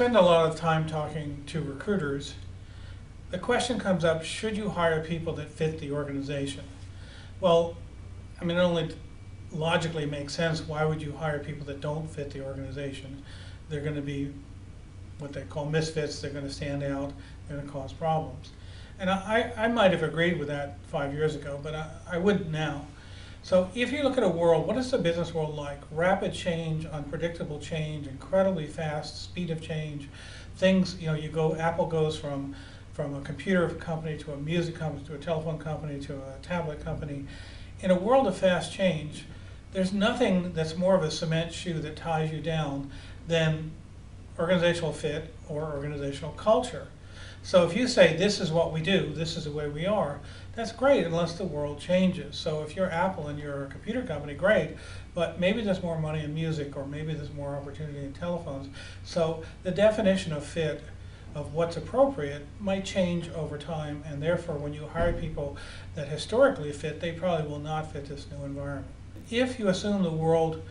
spend a lot of time talking to recruiters, the question comes up, should you hire people that fit the organization? Well, I mean, it only logically makes sense. Why would you hire people that don't fit the organization? They're going to be what they call misfits. They're going to stand out. They're going to cause problems. And I might have agreed with that 5 years ago, but I wouldn't now. So if you look at a world, what is the business world like? Rapid change, unpredictable change, incredibly fast speed of change. Things, Apple goes from a computer company to a music company to a telephone company to a tablet company. In a world of fast change, there's nothing that's more of a cement shoe that ties you down than organizational fit or organizational culture. So if you say, this is what we do, this is the way we are, that's great unless the world changes. So if you're Apple and you're a computer company, great, but maybe there's more money in music or maybe there's more opportunity in telephones. So the definition of fit, of what's appropriate, might change over time, and therefore when you hire people that historically fit, they probably will not fit this new environment. If you assume the world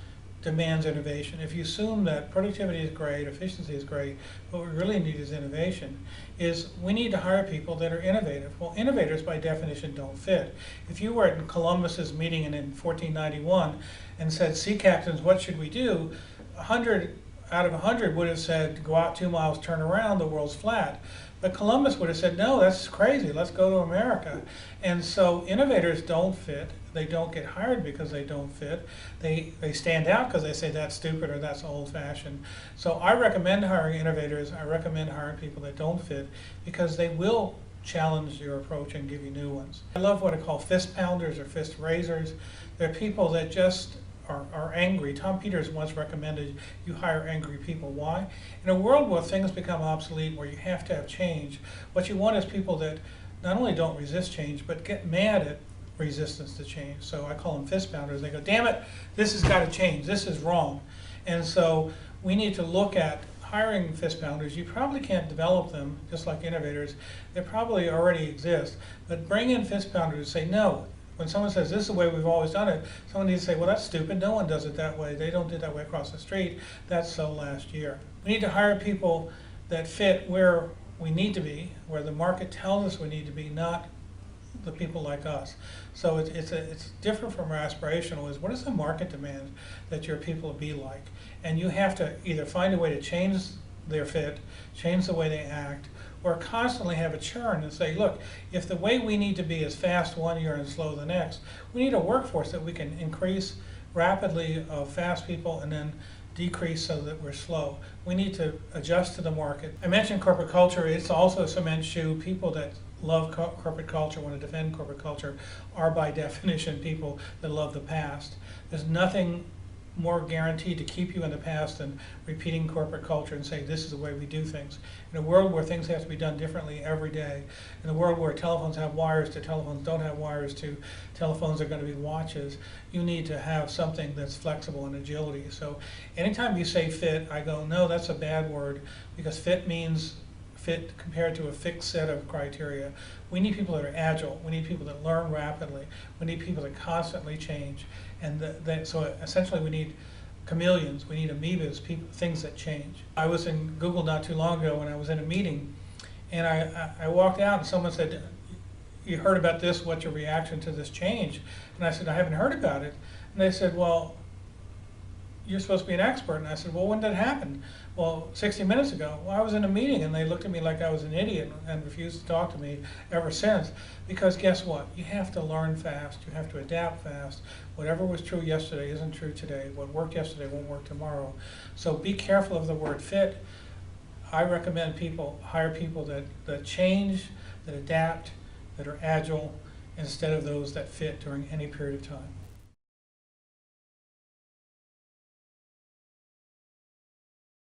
demands innovation, if you assume that productivity is great, efficiency is great, what we really need is innovation, is we need to hire people that are innovative. Well, innovators by definition don't fit. If you were at Columbus's meeting in 1491 and said, sea captains, what should we do? 100 out of 100 would have said, go out 2 miles, turn around, the world's flat. But Columbus would have said, no, that's crazy, let's go to America. And so innovators don't fit. They don't get hired because they don't fit. They stand out because they say that's stupid or that's old-fashioned. So I recommend hiring innovators. I recommend hiring people that don't fit because they will challenge your approach and give you new ones. I love what I call fist pounders or fist raisers. They're people that just are angry. Tom Peters once recommended you hire angry people. Why? In a world where things become obsolete, where you have to have change, what you want is people that not only don't resist change, but get mad at resistance to change. So I call them fist pounders. They go, damn it, this has got to change. This is wrong. And so we need to look at hiring fist pounders. You probably can't develop them just like innovators. They probably already exist. But bring in fist pounders and say, no. When someone says, this is the way we've always done it, someone needs to say, well, that's stupid. No one does it that way. They don't do it that way across the street. That's so last year. We need to hire people that fit where we need to be, where the market tells us we need to be, not the people like us. So it's different from our aspirational is, what does the market demand that your people be like? And you have to either find a way to change their fit, change the way they act, or constantly have a churn and say, look, if the way we need to be is fast one year and slow the next, we need a workforce that we can increase rapidly of fast people and then decrease so that we're slow. We need to adjust to the market. I mentioned corporate culture. It's also a cement shoe. People that love corporate culture, want to defend corporate culture, are by definition people that love the past. There's nothing more guaranteed to keep you in the past than repeating corporate culture and saying this is the way we do things. In a world where things have to be done differently every day, in a world where telephones have wires to telephones don't have wires to telephones are going to be watches, you need to have something that's flexible and agility. So anytime you say fit, I go, no, that's a bad word, because fit means fit compared to a fixed set of criteria. We need people that are agile. We need people that learn rapidly. We need people that constantly change. And so essentially we need chameleons. We need amoebas, things that change. I was in Google not too long ago when I was in a meeting, and I walked out and someone said, you heard about this, what's your reaction to this change? And I said, I haven't heard about it. And they said, well, you're supposed to be an expert. And I said, well, when did it happen? Well, 60 minutes ago. Well, I was in a meeting and they looked at me like I was an idiot and refused to talk to me ever since. Because guess what? You have to learn fast. You have to adapt fast. Whatever was true yesterday isn't true today. What worked yesterday won't work tomorrow. So be careful of the word fit. I recommend people hire people that change, that adapt, that are agile, instead of those that fit during any period of time.